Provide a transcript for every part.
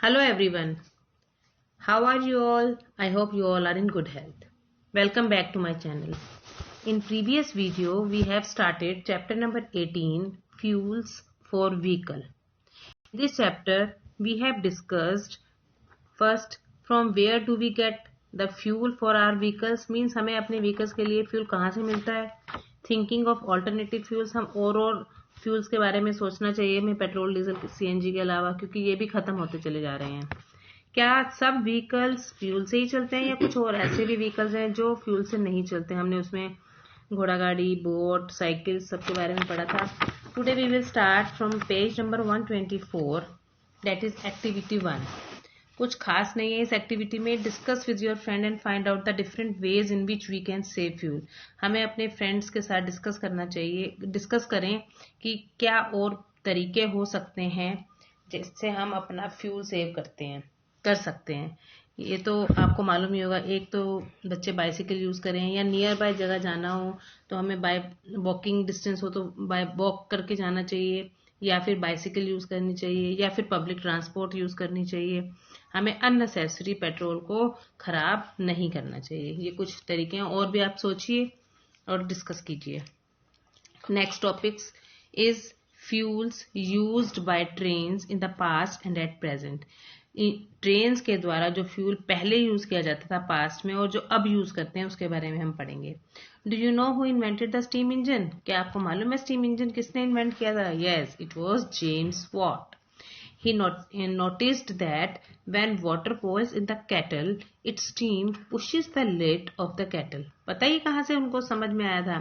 Hello everyone. How are you all? I hope you all are in good health. Welcome back to my channel. In previous video, we have started chapter number 18, Fuels for Vehicle. In this chapter, we have discussed first from where do we get the fuel for our vehicles, means हमें अपने vehicles के लिए fuel कहाँ से मिलता है. Thinking of alternative fuels, हम और फ्यूल्स के बारे में सोचना चाहिए हमें पेट्रोल डीजल सीएनजी के अलावा, क्योंकि ये भी खत्म होते चले जा रहे हैं. क्या सब व्हीकल्स फ्यूल से ही चलते हैं या कुछ और ऐसे भी व्हीकल्स हैं जो फ्यूल से नहीं चलते. हमने उसमें घोड़ा गाड़ी, बोट, साइकिल सबके बारे में पढ़ा था. Today we will start from page number 124, that is activity 1. कुछ खास नहीं है इस एक्टिविटी में. Discuss with your friend and find out the different ways in which we can save fuel. हमें अपने फ्रेंड्स के साथ डिस्कस करना चाहिए, डिस्कस करें कि क्या और तरीके हो सकते हैं जिससे हम अपना फ्यूल सेव कर सकते हैं. ये तो आपको मालूम ही होगा. एक तो बच्चे बाइसिकल यूज करें या नियर बाय जगह जाना हो तो हमें बाय वॉकिंग डिस्टेंस हो तो बाय वॉक करके जाना चाहिए, या फिर बाइसिकल यूज करनी चाहिए, या फिर पब्लिक ट्रांसपोर्ट यूज करनी चाहिए. हमें अननेसेसरी पेट्रोल को खराब नहीं करना चाहिए. ये कुछ तरीके हैं, और भी आप सोचिए और डिस्कस कीजिए. Next topics is fuels used by trains in the past and at present. Trains के द्वारा जो फ्यूल पहले यूज किया जाता था पास्ट में और जो अब यूज करते हैं उसके बारे में हम पढ़ेंगे. Do you know who invented the steam engine? क्या आपको मालूम है स्टीम इंजन किसने इन्वेंट किया था? Yes, it was James Watt. He noticed that when water boils in the kettle, its steam pushes the lid of the kettle. पता ही कहाँ से उनको समझ में आया था.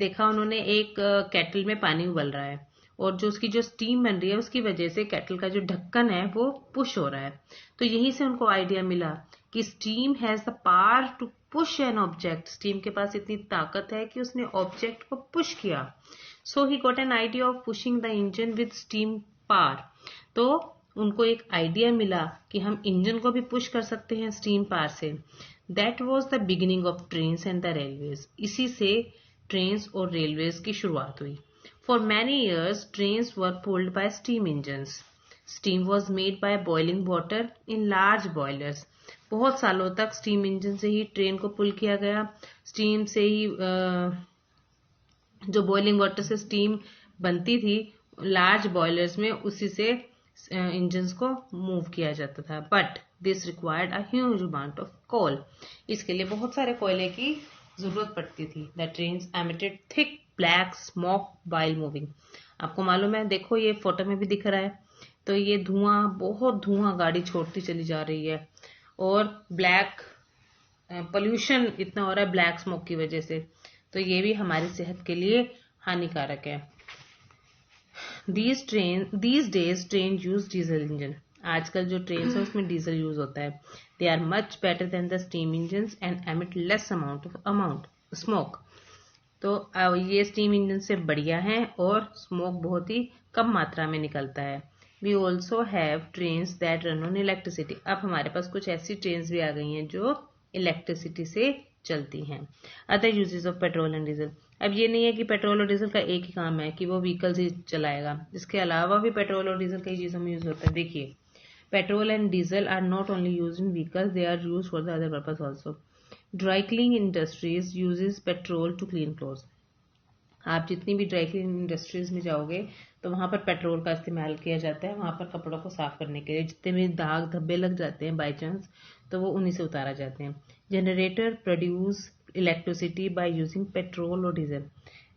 देखा उन्होंने एक केटल में पानी उबल रहा है और जो उसकी जो स्टीम बन रही है उसकी वजह से केटल का जो ढक्कन है वो पुश हो रहा है. तो यहीं से उनको आइडिया मिला कि steam has the power to push an object. Steam के पास इतनी ताकत है कि उसने ऑब्जेक्ट को पुश किया. So he got an idea of pushing the engine with steam power. तो उनको एक आइडिया मिला कि हम इंजन को भी पुश कर सकते हैं स्टीम पावर से. That was the beginning of trains and the railways. इसी से ट्रेन्स और रेलवेज की शुरुआत हुई. For many years trains were pulled bye steam engines. Steam was made by boiling water in large boilers. बहुत सालों तक स्टीम इंजन से ही ट्रेन को पुल किया गया. स्टीम से ही जो बॉइलिंग वाटर से स्टीम बनती थी लार्ज बॉयलर्स में, उसी से इंजन्स को मूव किया जाता था. But this required a huge amount of coal. इसके लिए बहुत सारे कोयले की जरूरत पड़ती थी. The trains emitted thick black smoke while moving. आपको मालूम है, देखो ये फोटो में भी दिख रहा है. तो ये धुआं, बहुत धुआं गाड़ी छोड़ती चली जा रही है और ब्लैक पोल्यूशन इतना हो रहा है ब्लैक स्मोक की वजह से. तो ये भी हमारी सेहत के लिए हानिकारक है. These days train use diesel engine. आजकल जो ट्रेन है उसमें डीजल यूज होता है. They are much better than the steam engines and emit less amount smoke. तो ये स्टीम इंजन से बढ़िया है और स्मोक बहुत ही कम मात्रा में निकलता है. We also have trains that run on electricity. अब हमारे पास कुछ ऐसी ट्रेन्स भी आ गई हैं जो इलेक्ट्रिसिटी से चलती हैं. Other uses of petrol and diesel. अब ये नहीं है कि पेट्रोल और डीजल का एक ही काम है कि वो व्हीकल्स ही चलाएगा. इसके अलावा भी पेट्रोल और डीजल कई चीजों में यूज होता है. देखिए, petrol and diesel are not only use in vehicles, they are use for the other purpose also. Dry cleaning industries uses petrol to clean clothes. आप जितनी भी ड्राई क्लीनिंग इंडस्ट्रीज में जाओगे तो वहां पर पेट्रोल का इस्तेमाल किया जाता है वहां पर कपड़ों को साफ करने के लिए. जितने भी दाग धब्बे लग जाते हैं बाई चांस तो वो उन्हीं से उतारा जाते हैं. Generator produce electricity by using petrol और डीजल.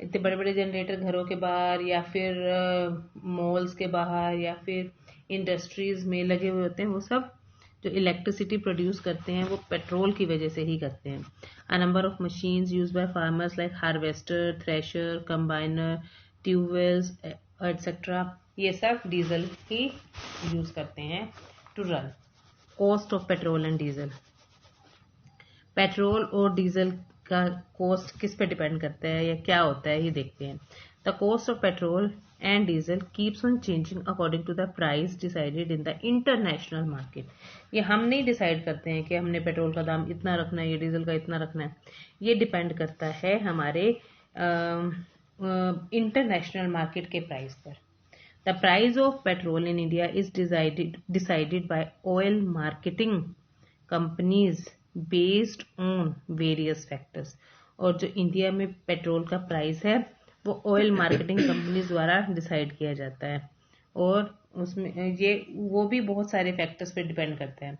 इतने बड़े बड़े जनरेटर घरों के बाहर या फिर मॉल्स के बाहर या फिर इंडस्ट्रीज में लगे हुए होते हैं. वो सब जो इलेक्ट्रिसिटी प्रोड्यूस करते हैं वो पेट्रोल की वजह से ही करते हैं. A number of machines use by farmers like harvester, thresher, combiner, tubewells etcetera, ये सब डीजल ही यूज करते हैं to run. Cost of petrol and diesel. Petrol और डीजल का कॉस्ट किस पे डिपेंड करता है या क्या होता है ये देखते हैं. The cost of petrol and diesel keeps on changing according to the price decided in the international market. ये हम नहीं डिसाइड करते हैं कि हमने पेट्रोल का दाम इतना रखना है या डीजल का इतना रखना है. ये डिपेंड करता है हमारे इंटरनेशनल मार्केट के प्राइस पर. The price of petrol in India is decided by oil marketing companies based on various factors. और जो इंडिया में पेट्रोल का प्राइस है वो ऑयल मार्केटिंग कंपनीज द्वारा डिसाइड किया जाता है, और उसमें ये वो भी बहुत सारे फैक्टर्स पे डिपेंड करते हैं.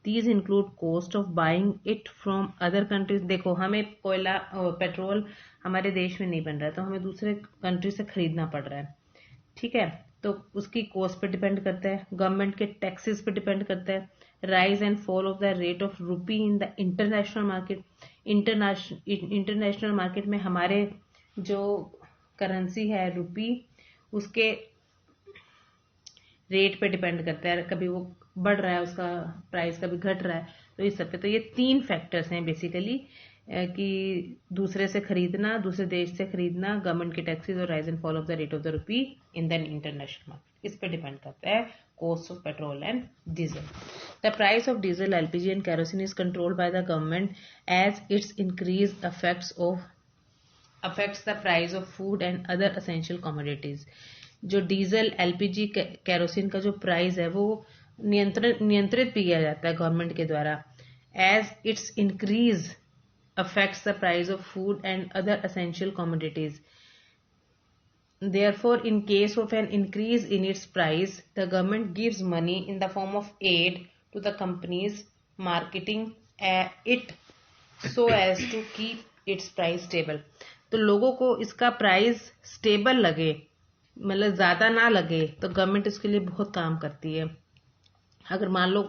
These include cost of buying it from other countries. देखो, हमें कोयला पेट्रोल हमारे देश में नहीं बन रहा है तो हमें दूसरे कंट्री से खरीदना पड़ रहा है. ठीक है, तो उसकी कॉस्ट पे डिपेंड करता है, गवर्नमेंट के टैक्सेस पे डिपेंड करता है, rise and fall of the rate of रूपी इन the international market. International market में हमारे जो करेंसी है रूपी, उसके रेट पे डिपेंड करता है, कभी वो बढ़ रहा है उसका प्राइस, कभी घट रहा है. तो इस सब पे तो ये 3 फैक्टर्स हैं बेसिकली, कि दूसरे से खरीदना, दूसरे देश से खरीदना, गवर्नमेंट के टैक्सेस और rise and fall of the rate of the rupee in the international market. इस पे डिपेंड करता है cost of petrol and diesel. The price of diesel, LPG and kerosene is controlled by the government as its increase affects the price of food and other essential commodities. जो diesel, LPG, kerosene का जो price है वो नियंत्रित भी किया जाता है गवर्नमेंट के द्वारा. As its increase affects the price of food and other essential commodities. Therefore, in case of an increase in its price, the government gives money in the form of aid to the companies marketing it so as to keep its price stable. तो लोगों को इसका price stable लगे, मतलब ज्यादा ना लगे, तो गवर्नमेंट इसके लिए बहुत काम करती है. अगर मान लो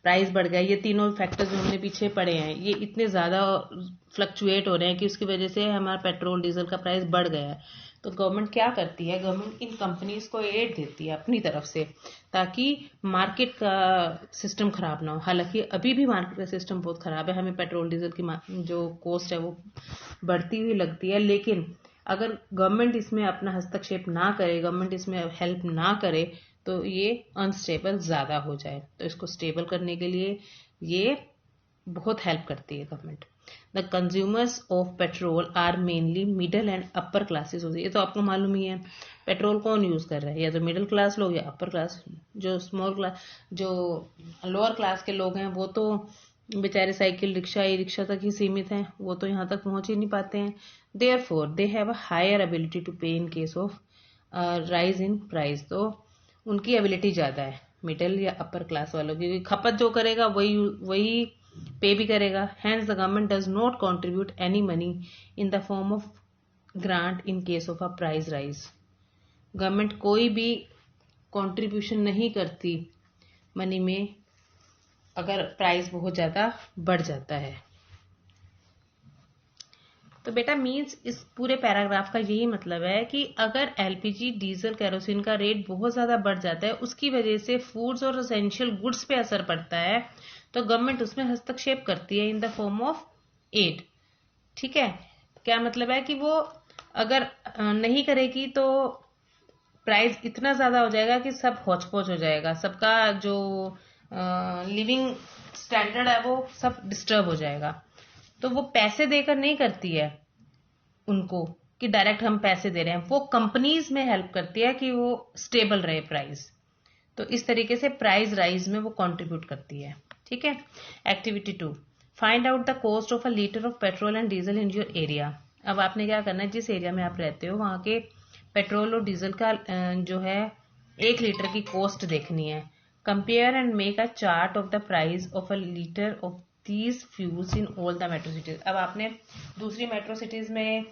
प्राइस बढ़ गया, ये तीनों फैक्टर्स जो हमने पीछे पढ़े हैं ये इतने ज्यादा फ्लक्चुएट हो रहे हैं कि उसकी वजह से हमारा पेट्रोल डीजल का प्राइस बढ़ गया है, तो गवर्नमेंट क्या करती है, गवर्नमेंट इन कंपनीज को एड देती है अपनी तरफ से, ताकि मार्केट का सिस्टम खराब ना हो. हालांकि अभी भी मार्केट का सिस्टम बहुत खराब है, हमें पेट्रोल डीजल की जो कॉस्ट है वो बढ़ती हुई लगती है, लेकिन अगर गवर्नमेंट इसमें अपना हस्तक्षेप ना करे, गवर्नमेंट इसमें हेल्प ना करे, तो ये अनस्टेबल ज्यादा हो जाए. तो इसको स्टेबल करने के लिए ये बहुत हेल्प करती है government. The consumers of petrol are mainly middle and upper classes होती है. ये तो आपको मालूम ही है, पेट्रोल कौन यूज कर रहा है, या तो मिडिल क्लास लोग या अपर क्लास. जो स्मॉल क्लास, जो लोअर क्लास के लोग हैं वो तो बेचारे साइकिल, रिक्शा, ई रिक्शा तक ही सीमित हैं, वो तो यहाँ तक पहुंच ही नहीं पाते हैं. Therefore they have a higher ability to pay in case of rise in price. तो उनकी एबिलिटी ज्यादा है मिडिल या अपर क्लास वालों की, खपत जो करेगा वही पे भी करेगा. Hence the government does not contribute any money in the form of grant in case of a price rise. Government कोई भी कंट्रीब्यूशन नहीं करती मनी में अगर प्राइस बहुत ज्यादा बढ़ जाता है. तो बेटा मीन्स इस पूरे पैराग्राफ का यही मतलब है कि अगर एलपीजी, डीजल, केरोसिन का रेट बहुत ज्यादा बढ़ जाता है, उसकी वजह से फूड्स और एसेंशियल गुड्स पे असर पड़ता है, तो गवर्नमेंट उसमें हस्तक्षेप करती है in the form of aid. ठीक है, क्या मतलब है कि वो अगर नहीं करेगी तो प्राइस इतना ज्यादा हो जाएगा कि सब हौच पौच हो जाएगा, सबका जो लिविंग स्टैंडर्ड है वो सब डिस्टर्ब हो जाएगा. तो वो पैसे देकर नहीं करती है उनको कि डायरेक्ट हम पैसे दे रहे हैं, वो कंपनीज में हेल्प करती है कि वो स्टेबल रहे प्राइस. तो इस तरीके से प्राइस राइज में वो कंट्रीब्यूट करती है. ठीक है. Activity 2, find out the cost of a litre of petrol and diesel in your area. अब आपने क्या करना है, जिस एरिया में आप रहते हो वहां के पेट्रोल और डीजल का जो है 1 लीटर की कॉस्ट देखनी है. Compare and make a chart of the price of a litre of these fuels in all the metro cities. अब आपने दूसरी मेट्रो सिटीज में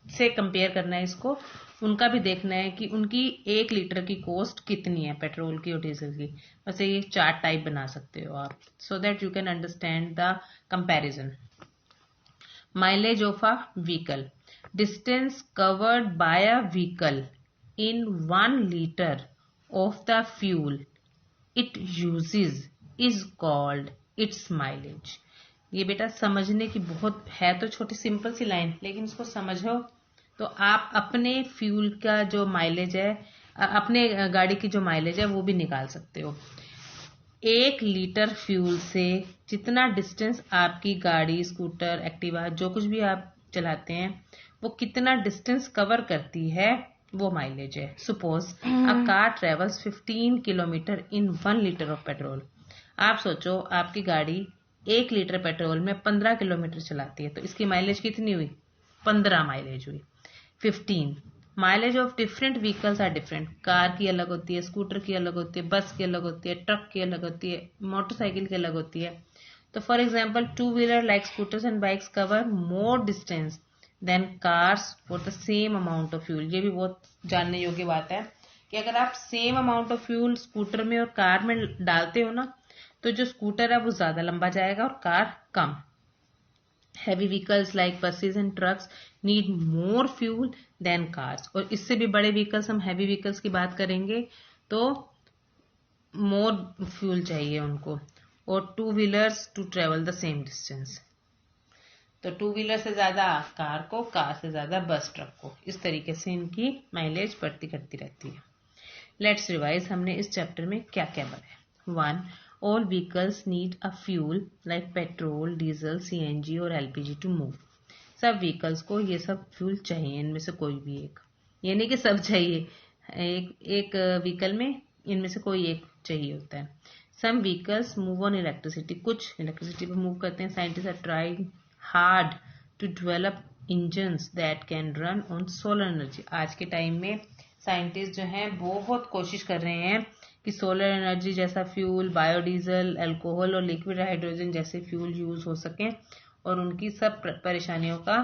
से कंपेयर करना है इसको, उनका भी देखना है कि उनकी 1 लीटर की कॉस्ट कितनी है पेट्रोल की और डीजल की. वैसे ये चार्ट टाइप बना सकते हो आप, so that you can understand the comparison. Mileage of a vehicle, distance covered by a vehicle in 1 litre of the fuel it uses is called its mileage. ये बेटा समझने की बहुत है, तो छोटी सिंपल सी लाइन, लेकिन इसको समझो तो आप अपने फ्यूल का जो माइलेज है, अपने गाड़ी की जो माइलेज है वो भी निकाल सकते हो. 1 लीटर फ्यूल से जितना डिस्टेंस आपकी गाड़ी, स्कूटर, एक्टिवा, जो कुछ भी आप चलाते हैं, वो कितना डिस्टेंस कवर करती है, वो माइलेज है। Suppose a car travels 15 kilometre in 1 litre of petrol. आप सोचो आपकी गाड़ी 1 लीटर पेट्रोल में 15 किलोमीटर चलाती है, तो इसकी माइलेज कितनी हुई? 15 माइलेज हुई। 15 mileage of different vehicles are different. Car की अलग होती है, स्कूटर की अलग होती है, बस की अलग होती है, ट्रक की अलग होती है, मोटरसाइकिल की अलग होती है। तो for example 2 wheeler like scooters and bikes cover more distance than cars for the same amount of fuel. ये भी बहुत जानने योग्य बात है कि अगर आप same amount of fuel scooter में और कार में डालते हो ना, तो जो स्कूटर है वो ज्यादा लंबा जाएगा और कार कम। Heavy vehicles like buses and trucks need more fuel than cars. और इससे भी बड़े व्हीकल्स, हम हैवी व्हीकल्स की बात करेंगे तो मोर फ्यूल चाहिए उनको। और 2 wheelers two travel the same distance. तो 2 व्हीलर से ज्यादा कार को, कार से ज्यादा बस ट्रक को। इस तरीके से इनकी माइलेज बढ़ती घटती रहती है। लेट्स रिवाइज, हमने इस चैप्टर में क्या क्या पढ़ा। 1. All vehicles need a fuel like petrol, diesel, CNG और एलपीजी टू मूव। सब व्हीकल्स को ये सब फ्यूल चाहिए, इनमें से कोई भी एक, ये नहीं कि सब चाहिए, एक व्हीकल में इनमें से कोई एक चाहिए होता है। Some vehicles move on electricity, कुछ इलेक्ट्रिसिटी पर मूव करते हैं। Scientist are trying hard to develop engines that can run on solar energy. आज के टाइम में साइंटिस्ट जो हैं बहुत कोशिश कर रहे हैं कि सोलर एनर्जी जैसा फ्यूल, बायोडीजल, अल्कोहल और लिक्विड हाइड्रोजन जैसे फ्यूल यूज हो सकें और उनकी सब परेशानियों का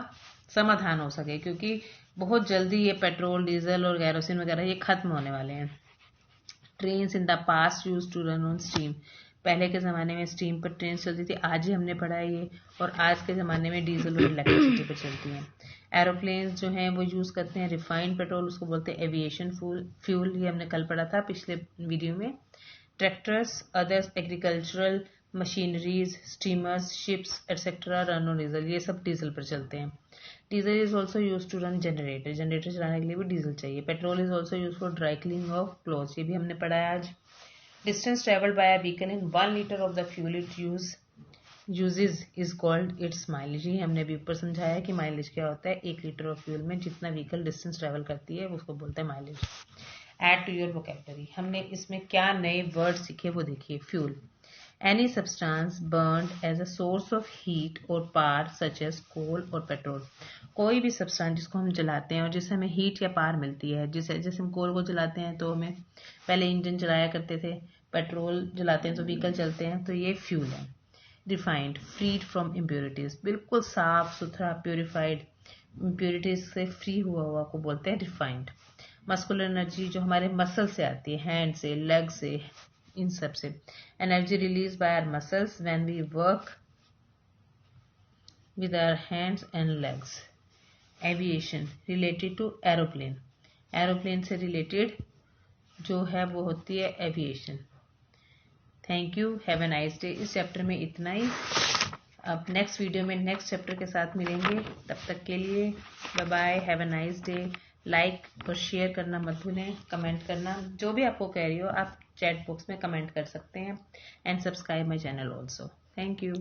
समाधान हो सके, क्योंकि बहुत जल्दी ये पेट्रोल, डीजल और कैरोसिन वगैरह ये खत्म होने वाले हैं। Trains in the past use to run on steam. पहले के ज़माने में स्टीम पर ट्रेन चलती थी, आज ही हमने पढ़ा है ये। और आज के ज़माने में डीजल और इलेक्ट्रिसिटी पर चलती हैं। एरोप्लेन्स जो हैं वो यूज़ करते हैं रिफाइंड पेट्रोल, उसको बोलते हैं एविएशन फ्यूल। ये हमने कल पढ़ा था पिछले वीडियो में। Tractors, others agricultural machineries, steamers, ships etcetera run on diesel. ये सब डीजल पर चलते हैं। Diesel is also use to run generator. Generator चलाने के लिए भी डीजल चाहिए। Petrol is also use for dry cleaning of clothes. ये भी हमने पढ़ा है आज। Distance traveled by a vehicle in 1 liter of the fuel it uses is called its mileage। ही हमने भी ऊपर समझाया है कि माइलेज क्या होता है। 1 लीटर ऑफ फ्यूल में जितना व्हीकल डिस्टेंस ट्रेवल करती है उसको बोलते हैं mileage. Add to your vocabulary, हमने इसमें क्या नए वर्ड सीखे वो देखिए। Fuel, any substance burned as a source of heat और पावर सच एज कोल और पेट्रोल। कोई भी सब्सटेंस जिसको हम जलाते हैं और जिससे हमें हीट या पावर मिलती है, जैसे हम कोल को जलाते हैं तो हमें पहले इंजन चलाया करते थे, पेट्रोल जलाते हैं तो व्हीकल चलते हैं, तो ये फ्यूल है। रिफाइंड, फ्रीड फ्रॉम इम्प्योरिटीज, बिल्कुल साफ सुथरा, प्योरीफाइड, इम्प्योरिटीज से फ्री हुआ को बोलते हैं रिफाइंड। मस्कुलर एनर्जी जो हमारे मसल से आती है, हैंड से, लेग से, इन सब से। Energy release by our muscles when we work with our hands and legs। Aviation, related to aeroplane, aeroplane से रिलेटेड जो है वो होती है aviation. Thank you, have a nice day. इस चैप्टर में इतना ही। अब नेक्स्ट वीडियो में नेक्स्ट चैप्टर के साथ मिलेंगे, तब तक के लिए bye bye, have a nice day. Like और शेयर करना मत भूलें, कमेंट करना, जो भी आपको कह रही हो आप चैट बॉक्स में कमेंट कर सकते हैं। And subscribe my channel also. Thank you.